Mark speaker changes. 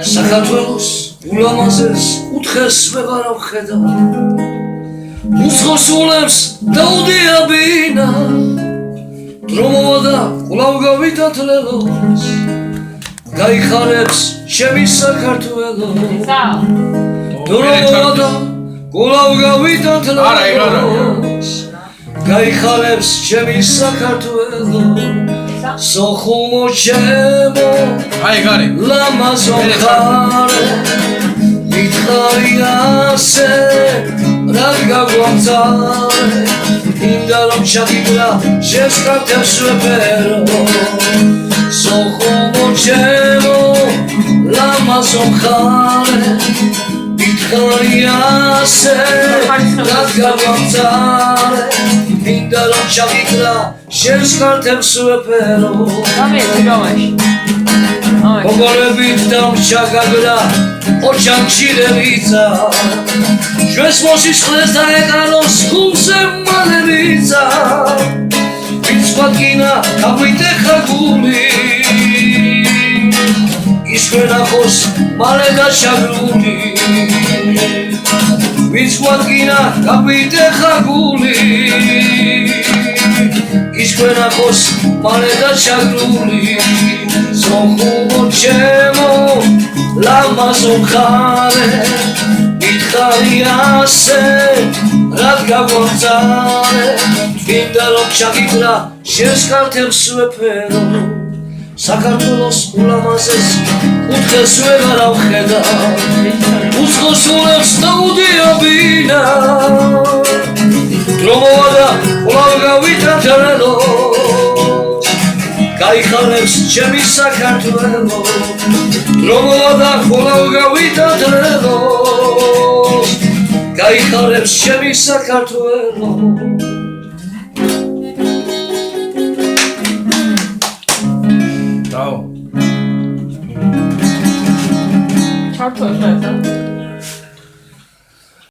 Speaker 1: საქართველოს ულამაზეს კუთხეს ვეღარ ვხედავ უცხოსულებს დაუდიაბინა დრომოა და კვლავ გავითათლელოს გაიხარებს ჩემი საქართველო დრომოა და კვლავ გავითათლელოს გაიხარებს ჩემი საქართველო სოხუმო ჩემო ლამაზო ხარე მითხარი ასე რა გაგვამძალე მინდა რომ ჩაგიგრა შენს კალთებს ვეფერო სოხუმო ჩემო ლამაზო ხარე მითხარი ასე რა გაგვამძალე მინდა რომ ჩაგიგრა შენს კალთებს ვეფერო მოგონებით დამჭა გაგრა ოჩანჩირებიცა ჩვენს მოსისხლეს და ეკაროს ხუმზე მალერიცა ვინც გვადგინა გაგვიტეხა გული ის ქვენახოს მალე დაშაგრული ვინც გვადგინა გაგვიტეხა გული ის ქვენახოს მალე დაშაგრული სოხუმო ჩემო ლამაზო ხარე მითხარი ასე რა გაგვამძალე მინდა რომ ჩაგიგრა შენს კალთებს ვეფერო საქართველოს ულამაზეს კუთხეს ვეღარ ვხედავ უცხოსულებს დაუდიაბინა დრომოა და კვლავ გავითათლელო გაიხარებს ჩემი საქართველო დრომოა და კვლავ გავითათლელო გაიხარებს ჩემი საქართველო
Speaker 2: ჩართო ხა